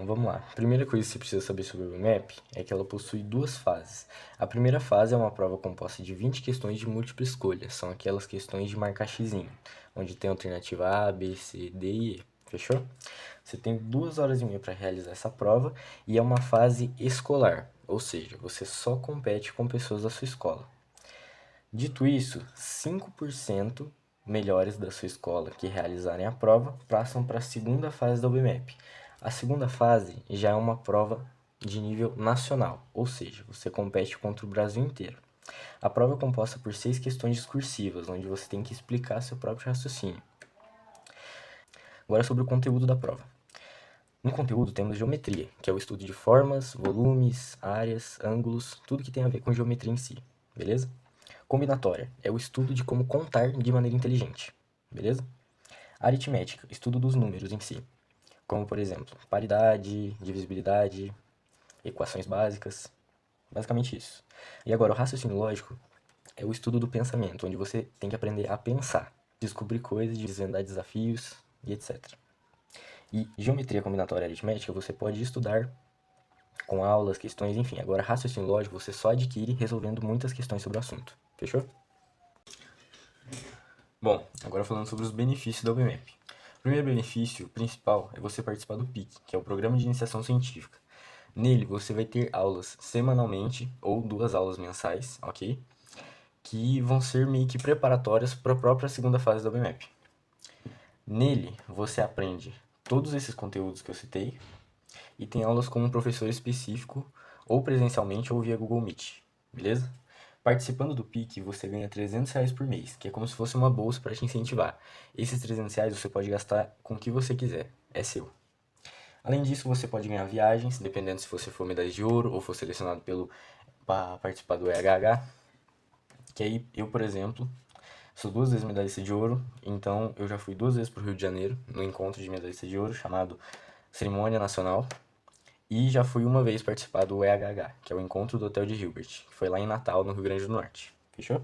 Bom, vamos lá. A primeira coisa que você precisa saber sobre o BMAP é que ela possui duas fases. A primeira fase é uma prova composta de 20 questões de múltipla escolha, são aquelas questões de marcar xizinho, onde tem alternativa A, B, C, D e E. Fechou? Você tem 2 horas e meia para realizar essa prova e é uma fase escolar, ou seja, você só compete com pessoas da sua escola. Dito isso, 5% melhores da sua escola que realizarem a prova passam para a segunda fase da UBMAP. A segunda fase já é uma prova de nível nacional, ou seja, você compete contra o Brasil inteiro. A prova é composta por 6 questões discursivas, onde você tem que explicar seu próprio raciocínio. Agora sobre o conteúdo da prova. No conteúdo temos geometria, que é o estudo de formas, volumes, áreas, ângulos, tudo que tem a ver com geometria em si, beleza? Combinatória é o estudo de como contar de maneira inteligente, beleza? Aritmética, estudo dos números em si, como por exemplo, paridade, divisibilidade, equações básicas, basicamente isso. E agora, o raciocínio lógico é o estudo do pensamento, onde você tem que aprender a pensar, descobrir coisas, desvendar desafios e etc. E geometria combinatória aritmética você pode estudar com aulas, questões, enfim. Agora, raciocínio lógico você só adquire resolvendo muitas questões sobre o assunto. Fechou? Bom, agora falando sobre os benefícios da UBMAP. O primeiro benefício principal é você participar do PIC, que é o Programa de Iniciação Científica. Nele você vai ter aulas semanalmente ou 2 aulas mensais, ok? Que vão ser meio que preparatórias para a própria segunda fase da UBMAP. Nele você aprende todos esses conteúdos que eu citei e tem aulas com um professor específico ou presencialmente ou via Google Meet, beleza? Participando do PIC, você ganha R$ 300 por mês, que é como se fosse uma bolsa para te incentivar. Esses R$ 300 você pode gastar com o que você quiser, é seu. Além disso, você pode ganhar viagens, dependendo se você for medalha de ouro ou for selecionado para participar do EHH. Que aí, eu, por exemplo, sou 2 vezes medalhista de ouro, então eu já fui 2 vezes para o Rio de Janeiro, no encontro de medalhista de ouro, chamado Cerimônia Nacional. E já fui uma vez participar do EHH, que é o Encontro do Hotel de Hilbert, que foi lá em Natal, no Rio Grande do Norte. Fechou?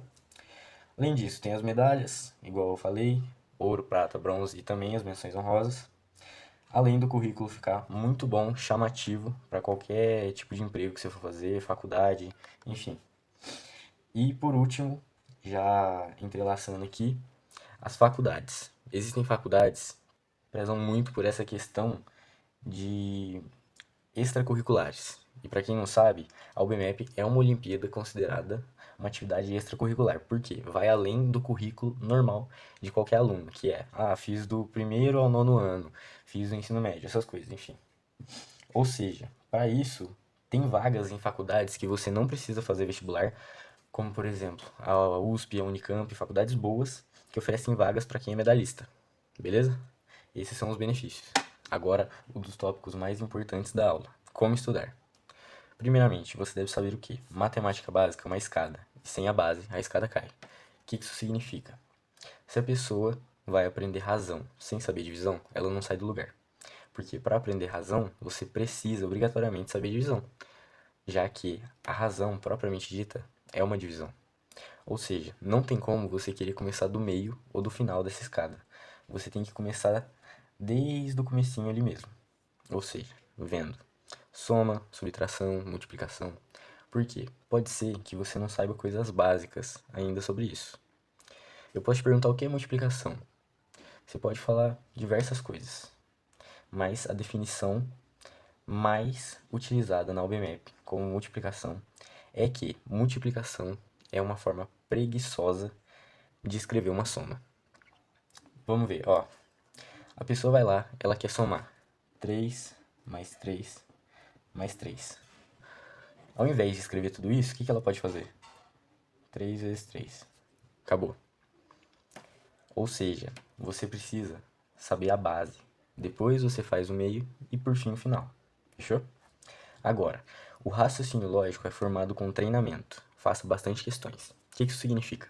Além disso, tem as medalhas, igual eu falei, ouro, prata, bronze e também as menções honrosas. Além do currículo ficar muito bom, chamativo para qualquer tipo de emprego que você for fazer, faculdade, enfim. E por último, já entrelaçando aqui, as faculdades. Existem faculdades que prezam muito por essa questão de extracurriculares. E para quem não sabe, a UBMAP é uma Olimpíada considerada uma atividade extracurricular. Por quê? Vai além do currículo normal de qualquer aluno, que é, fiz do primeiro ao nono ano, fiz o ensino médio, essas coisas, enfim. Ou seja, para isso, tem vagas em faculdades que você não precisa fazer vestibular, como por exemplo, a USP, a Unicamp, faculdades boas que oferecem vagas para quem é medalhista. Beleza? Esses são os benefícios. Agora, um dos tópicos mais importantes da aula: como estudar. Primeiramente, você deve saber o que? Matemática básica é uma escada, e sem a base, a escada cai. O que isso significa? Se a pessoa vai aprender razão sem saber divisão, ela não sai do lugar. Porque para aprender razão, você precisa obrigatoriamente saber divisão, já que a razão propriamente dita é uma divisão. Ou seja, não tem como você querer começar do meio ou do final dessa escada. Você tem que começar desde o comecinho ali mesmo. Ou seja, vendo soma, subtração, multiplicação. Por quê? Pode ser que você não saiba coisas básicas ainda sobre isso. Eu posso te perguntar o que é multiplicação. Você pode falar diversas coisas, mas a definição mais utilizada na UBMAP como multiplicação é que multiplicação é uma forma preguiçosa de escrever uma soma. Vamos ver, ó. A pessoa vai lá, ela quer somar 3 mais 3 mais 3. Ao invés de escrever tudo isso, o que ela pode fazer? 3 vezes 3. Acabou. Ou seja, você precisa saber a base. Depois você faz o meio e por fim o final. Fechou? Agora, o raciocínio lógico é formado com treinamento. Faça bastante questões. O que isso significa?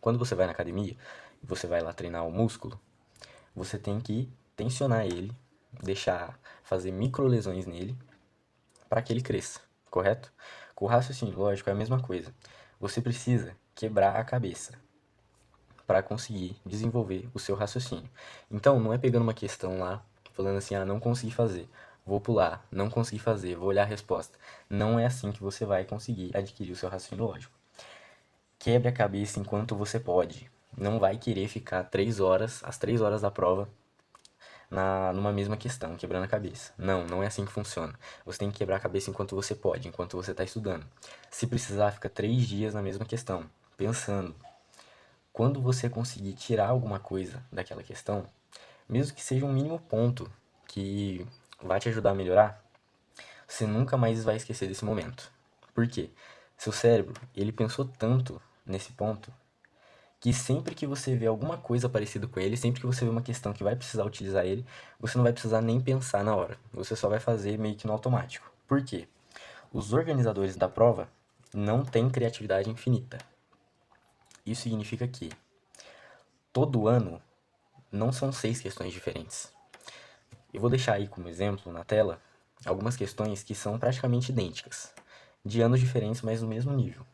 Quando você vai na academia e você vai lá treinar o músculo, você tem que tensionar ele, deixar fazer micro lesões nele para que ele cresça, correto? Com o raciocínio lógico é a mesma coisa. Você precisa quebrar a cabeça para conseguir desenvolver o seu raciocínio. Então, não é pegando uma questão lá, falando assim, não consegui fazer. vou pular, não consegui fazer, vou olhar a resposta. Não é assim que você vai conseguir adquirir o seu raciocínio lógico. Quebre a cabeça enquanto você pode. Não vai querer ficar 3 horas, as 3 horas da prova, numa mesma questão, quebrando a cabeça. Não, não é assim que funciona. Você tem que quebrar a cabeça enquanto você pode, enquanto você está estudando. Se precisar, fica 3 dias na mesma questão, pensando. Quando você conseguir tirar alguma coisa daquela questão, mesmo que seja um mínimo ponto que vai te ajudar a melhorar, você nunca mais vai esquecer desse momento. Por quê? Seu cérebro, ele pensou tanto nesse ponto que sempre que você vê alguma coisa parecida com ele, sempre que você vê uma questão que vai precisar utilizar ele, você não vai precisar nem pensar na hora. Você só vai fazer meio que no automático. Por quê? Os organizadores da prova não têm criatividade infinita. Isso significa que todo ano não são 6 questões diferentes. Eu vou deixar aí como exemplo na tela algumas questões que são praticamente idênticas, de anos diferentes, mas no mesmo nível.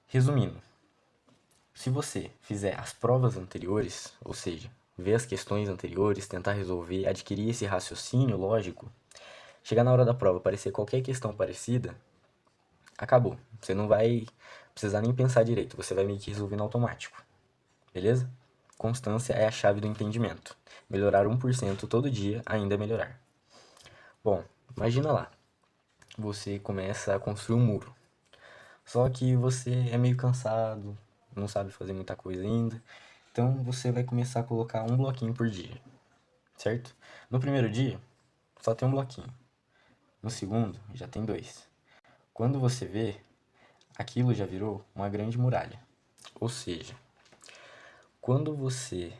Resumindo, se você fizer as provas anteriores, ou seja, ver as questões anteriores, tentar resolver, adquirir esse raciocínio lógico, chegar na hora da prova, aparecer qualquer questão parecida, acabou. Você não vai precisar nem pensar direito, você vai meio que resolver no automático. Beleza? Constância é a chave do entendimento. Melhorar 1% todo dia ainda é melhorar. Bom, imagina lá, você começa a construir um muro. Só que você é meio cansado, não sabe fazer muita coisa ainda. Então você vai começar a colocar um bloquinho por dia, certo? No primeiro dia, só tem um bloquinho. No segundo, já tem 2. Quando você vê, aquilo já virou uma grande muralha. Ou seja, quando você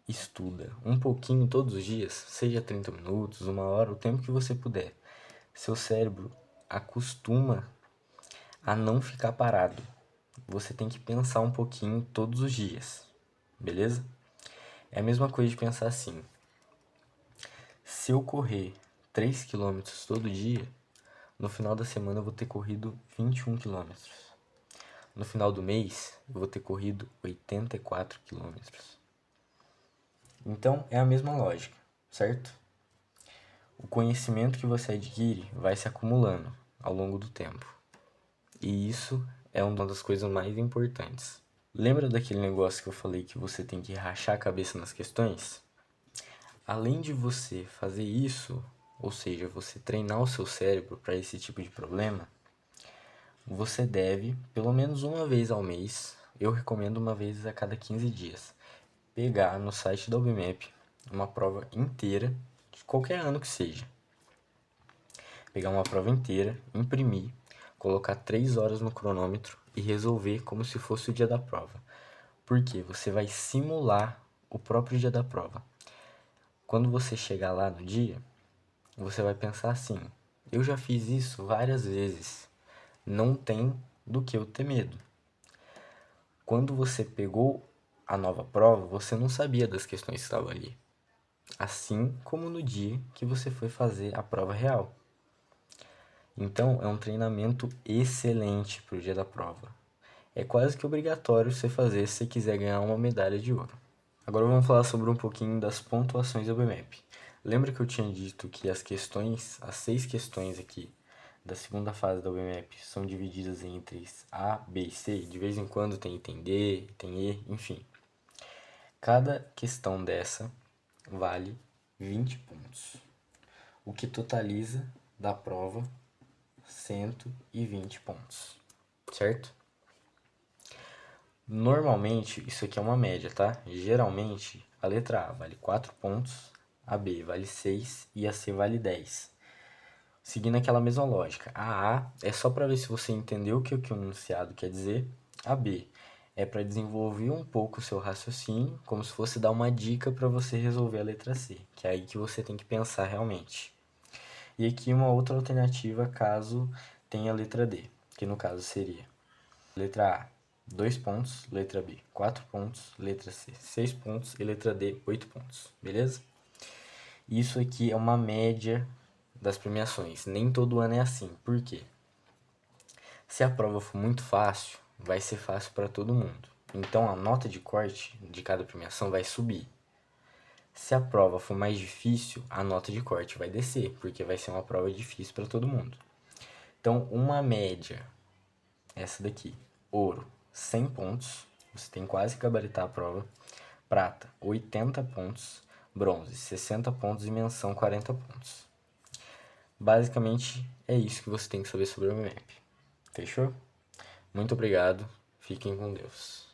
estuda um pouquinho todos os dias, seja 30 minutos, 1 hora, o tempo que você puder, seu cérebro acostuma a não ficar parado. Você tem que pensar um pouquinho todos os dias, beleza? É a mesma coisa de pensar assim: se eu correr 3 quilômetros todo dia, no final da semana eu vou ter corrido 21 quilômetros. No final do mês, eu vou ter corrido 84 quilômetros. Então, é a mesma lógica, certo? O conhecimento que você adquire vai se acumulando ao longo do tempo. E isso é uma das coisas mais importantes. Lembra daquele negócio que eu falei que você tem que rachar a cabeça nas questões? Além de você fazer isso, ou seja, você treinar o seu cérebro para esse tipo de problema, você deve, pelo menos uma vez ao mês, eu recomendo uma vez a cada 15 dias, pegar no site da UBMAP uma prova inteira, de qualquer ano que seja. Pegar uma prova inteira, imprimir, colocar 3 horas no cronômetro e resolver como se fosse o dia da prova. Porque você vai simular o próprio dia da prova. Quando você chegar lá no dia, você vai pensar assim: eu já fiz isso várias vezes, não tem do que eu ter medo. Quando você pegou a nova prova, você não sabia das questões que estavam ali, assim como no dia que você foi fazer a prova real. Então, é um treinamento excelente para o dia da prova. É quase que obrigatório você fazer se você quiser ganhar uma medalha de ouro. Agora vamos falar sobre um pouquinho das pontuações do BMAP. Lembra que eu tinha dito que as 6 questões aqui da segunda fase da UBMAP são divididas entre A, B e C? De vez em quando tem item D, item E, enfim. Cada questão dessa vale 20 pontos, o que totaliza da prova 120 pontos, certo? Normalmente, isso aqui é uma média, tá? Geralmente, a letra A vale 4 pontos, a B vale 6 e a C vale 10. Seguindo aquela mesma lógica, a A é só para ver se você entendeu o que o enunciado quer dizer, a B é para desenvolver um pouco o seu raciocínio, como se fosse dar uma dica para você resolver a letra C, que é aí que você tem que pensar realmente. E aqui uma outra alternativa caso tenha a letra D, que no caso seria letra A, 2 pontos, letra B, 4 pontos, letra C, 6 pontos e letra D, 8 pontos, beleza? Isso aqui é uma média das premiações, nem todo ano é assim, por quê? Se a prova for muito fácil, vai ser fácil para todo mundo, então a nota de corte de cada premiação vai subir. Se a prova for mais difícil, a nota de corte vai descer, porque vai ser uma prova difícil para todo mundo. Então, uma média, essa daqui, ouro, 100 pontos, você tem quase que gabaritar a prova. Prata, 80 pontos. Bronze, 60 pontos e menção, 40 pontos. Basicamente, é isso que você tem que saber sobre o BMAP. Fechou? Muito obrigado. Fiquem com Deus.